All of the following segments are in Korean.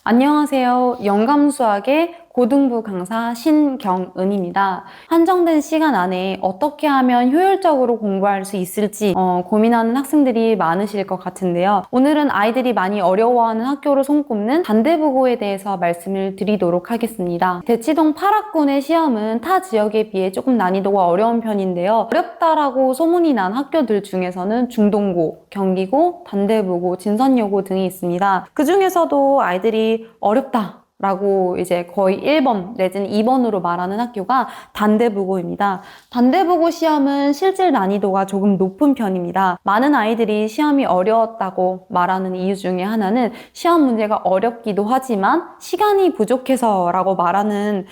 안녕하세요. 영감수학의 고등부 강사 신경은입니다. 한정된 시간 안에 어떻게 하면 효율적으로 공부할 수 있을지 고민하는 학생들이 많으실 것 같은데요. 오늘은 아이들이 많이 어려워하는 학교로 손꼽는 단대부고에 대해서 말씀을 드리도록 하겠습니다. 대치동 8학군의 시험은 타 지역에 비해 조금 난이도가 어려운 편인데요. 어렵다라고 소문이 난 학교들 중에서는 중동고, 경기고, 단대부고, 진선여고 등이 있습니다. 그 중에서도 아이들이 어렵다 라고 이제 거의 1번 내지는 2번으로 말하는 학교가 단대부고입니다. 단대부고 시험은 실질 난이도가 조금 높은 편입니다. 많은 아이들이 시험이 어려웠다고 말하는 이유 중에 하나는 시험 문제가 어렵기도 하지만 시간이 부족해서 라고 말하는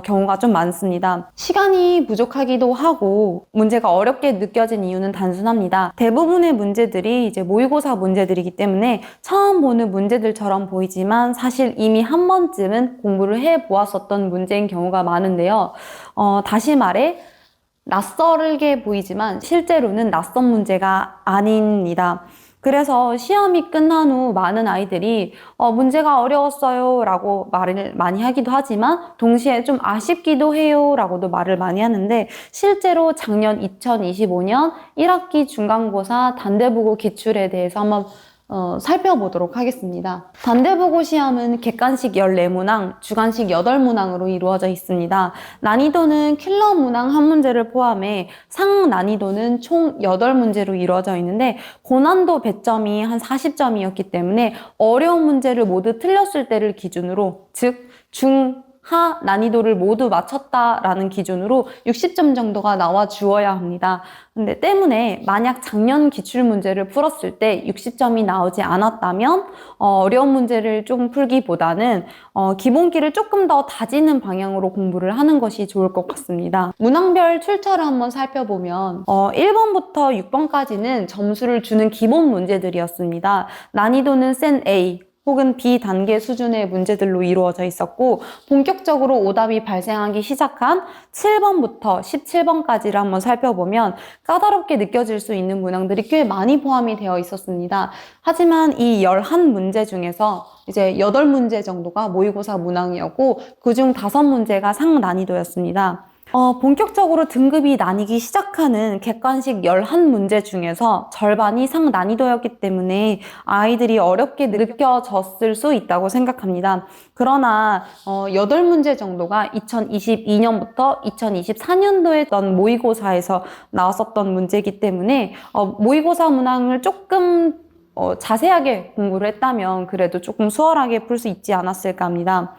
경우가 좀 많습니다. 시간이 부족하기도 하고 문제가 어렵게 느껴진 이유는 단순합니다. 대부분의 문제들이 이제 모의고사 문제들이기 때문에 처음 보는 문제들처럼 보이지만 사실 이미 한 번쯤은 공부를 해보았었던 문제인 경우가 많은데요. 다시 말해 낯설게 보이지만 실제로는 낯선 문제가 아닙니다. 그래서 시험이 끝난 후 많은 아이들이 문제가 어려웠어요 라고 말을 많이 하기도 하지만 동시에 좀 아쉽기도 해요 라고도 말을 많이 하는데 실제로 작년 2025년 1학기 중간고사 단대부고 기출에 대해서 한번 살펴보도록 하겠습니다. 단대부고 시험은 객관식 14문항, 주관식 8문항으로 이루어져 있습니다. 난이도는 킬러 문항 한 문제를 포함해 상 난이도는 총 8문제로 이루어져 있는데 고난도 배점이 한 40점이었기 때문에 어려운 문제를 모두 틀렸을 때를 기준으로 즉 하 난이도를 모두 맞췄다라는 기준으로 60점 정도가 나와 주어야 합니다. 근데 때문에 만약 작년 기출문제를 풀었을 때 60점이 나오지 않았다면 어려운 문제를 좀 풀기보다는 기본기를 조금 더 다지는 방향으로 공부를 하는 것이 좋을 것 같습니다. 문항별 출처를 한번 살펴보면 1번부터 6번까지는 점수를 주는 기본 문제들이었습니다. 난이도는 센 A 혹은 B 단계 수준의 문제들로 이루어져 있었고 본격적으로 오답이 발생하기 시작한 7번부터 17번까지를 한번 살펴보면 까다롭게 느껴질 수 있는 문항들이 꽤 많이 포함이 되어 있었습니다. 하지만 이 11문제 중에서 이제 8문제 정도가 모의고사 문항이었고 그중 5문제가 상난이도였습니다. 본격적으로 등급이 나뉘기 시작하는 객관식 11문제 중에서 절반이 상난이도였기 때문에 아이들이 어렵게 느껴졌을 수 있다고 생각합니다. 그러나 8문제 정도가 2022년부터 2024년도에 던 모의고사에서 나왔었던 문제이기 때문에 모의고사 문항을 조금 자세하게 공부를 했다면 그래도 조금 수월하게 풀 수 있지 않았을까 합니다.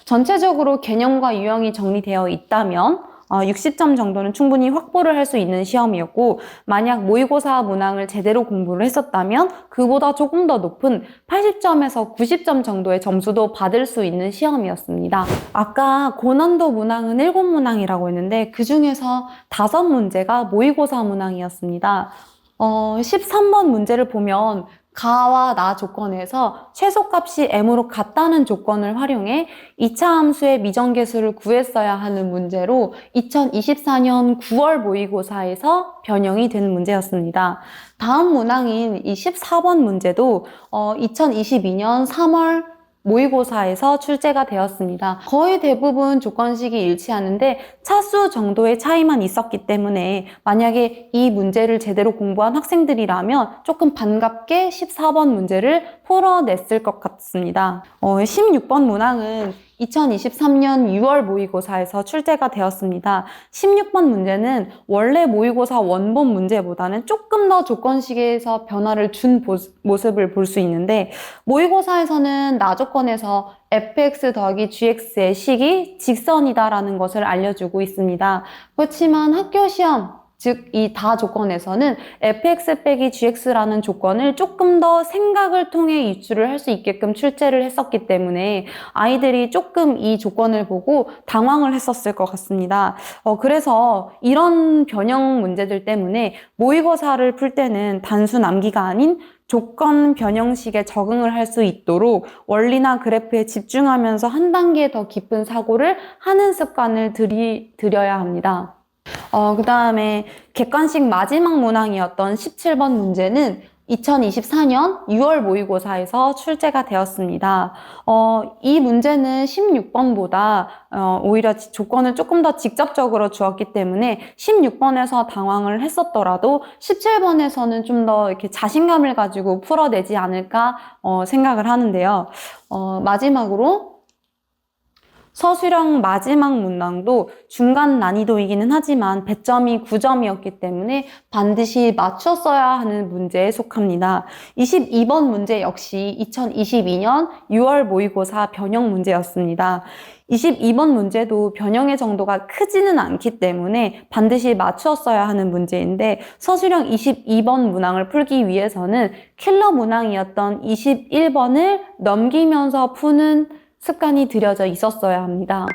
전체적으로 개념과 유형이 정리되어 있다면 60점 정도는 충분히 확보를 할 수 있는 시험이었고 만약 모의고사 문항을 제대로 공부를 했었다면 그보다 조금 더 높은 80점에서 90점 정도의 점수도 받을 수 있는 시험이었습니다. 아까 고난도 문항은 7문항이라고 했는데 그 중에서 5문제가 모의고사 문항이었습니다. 13번 문제를 보면 가와 나 조건에서 최소값이 m으로 같다는 조건을 활용해 2차 함수의 미정계수를 구했어야 하는 문제로 2024년 9월 모의고사에서 변형이 된 문제였습니다. 다음 문항인 이 14번 문제도 2022년 3월 모의고사에서 출제가 되었습니다. 거의 대부분 조건식이 일치하는데 차수 정도의 차이만 있었기 때문에 만약에 이 문제를 제대로 공부한 학생들이라면 조금 반갑게 14번 문제를 풀어냈을 것 같습니다. 16번 문항은 2023년 6월 모의고사에서 출제가 되었습니다. 16번 문제는 원래 모의고사 원본 문제보다는 조금 더 조건식에서 변화를 준 모습을 볼 수 있는데 모의고사에서는 나 조건에서 fx 더하기 gx의 식이 직선이다라는 것을 알려주고 있습니다. 그렇지만 학교 시험 즉 이 다 조건에서는 fx 빼기 gx라는 조건을 조금 더 생각을 통해 유추를 할 수 있게끔 출제를 했었기 때문에 아이들이 조금 이 조건을 보고 당황을 했었을 것 같습니다. 그래서 이런 변형 문제들 때문에 모의고사를 풀 때는 단순 암기가 아닌 조건 변형식에 적응을 할 수 있도록 원리나 그래프에 집중하면서 한 단계 더 깊은 사고를 하는 습관을 들여야 합니다. 그 다음에 객관식 마지막 문항이었던 17번 문제는 2024년 6월 모의고사에서 출제가 되었습니다. 이 문제는 16번보다 오히려 조건을 조금 더 직접적으로 주었기 때문에 16번에서 당황을 했었더라도 17번에서는 좀 더 이렇게 자신감을 가지고 풀어내지 않을까 생각을 하는데요. 마지막으로 서술형 마지막 문항도 중간 난이도이기는 하지만 배점이 9점이었기 때문에 반드시 맞췄어야 하는 문제에 속합니다. 22번 문제 역시 2022년 6월 모의고사 변형 문제였습니다. 22번 문제도 변형의 정도가 크지는 않기 때문에 반드시 맞추었어야 하는 문제인데 서술형 22번 문항을 풀기 위해서는 킬러 문항이었던 21번을 넘기면서 푸는 습관이 들여져 있었어야 합니다.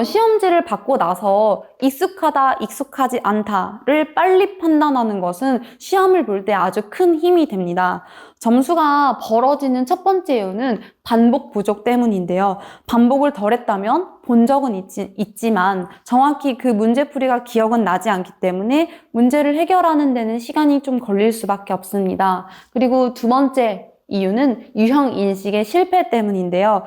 시험지를 받고 나서 익숙하다, 익숙하지 않다를 빨리 판단하는 것은 시험을 볼 때 아주 큰 힘이 됩니다. 점수가 벌어지는 첫 번째 이유는 반복 부족 때문인데요. 반복을 덜 했다면 본 적은 있지만 정확히 그 문제풀이가 기억은 나지 않기 때문에 문제를 해결하는 데는 시간이 좀 걸릴 수밖에 없습니다. 그리고 두 번째 이유는 유형 인식의 실패 때문인데요.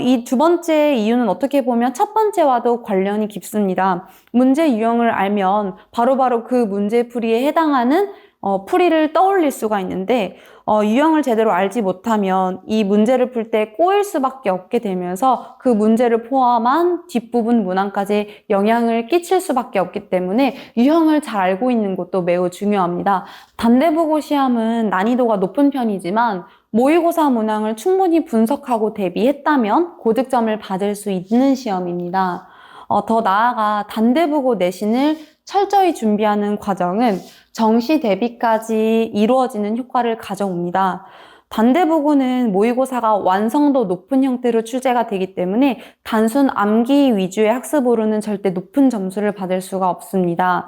이 두 번째 이유는 어떻게 보면 첫 번째와도 관련이 깊습니다. 문제 유형을 알면 바로바로 그 문제풀이에 해당하는 풀이를 떠올릴 수가 있는데 유형을 제대로 알지 못하면 이 문제를 풀 때 꼬일 수밖에 없게 되면서 그 문제를 포함한 뒷부분 문항까지 영향을 끼칠 수밖에 없기 때문에 유형을 잘 알고 있는 것도 매우 중요합니다. 단대부고 시험은 난이도가 높은 편이지만 모의고사 문항을 충분히 분석하고 대비했다면 고득점을 받을 수 있는 시험입니다. 더 나아가 단대부고 내신을 철저히 준비하는 과정은 정시 대비까지 이루어지는 효과를 가져옵니다. 단대부고는 모의고사가 완성도 높은 형태로 출제가 되기 때문에 단순 암기 위주의 학습으로는 절대 높은 점수를 받을 수가 없습니다.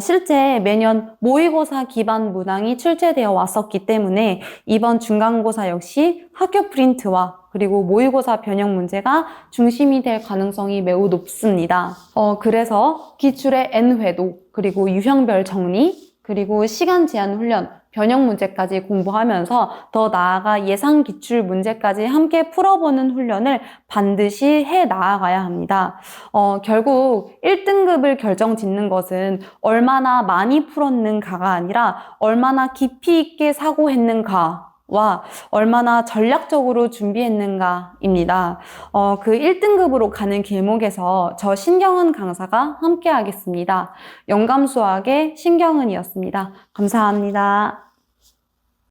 실제 매년 모의고사 기반 문항이 출제되어 왔었기 때문에 이번 중간고사 역시 학교 프린트와 그리고 모의고사 변형 문제가 중심이 될 가능성이 매우 높습니다. 그래서 기출의 N회도, 그리고 유형별 정리, 그리고 시간 제한 훈련, 변형 문제까지 공부하면서 더 나아가 예상 기출 문제까지 함께 풀어보는 훈련을 반드시 해 나아가야 합니다. 결국 1등급을 결정짓는 것은 얼마나 많이 풀었는가가 아니라 얼마나 깊이 있게 사고했는가 와 얼마나 전략적으로 준비했는가입니다. 그 1등급으로 가는 길목에서 저 신경은 강사가 함께 하겠습니다. 영감수학의 신경은이었습니다. 감사합니다.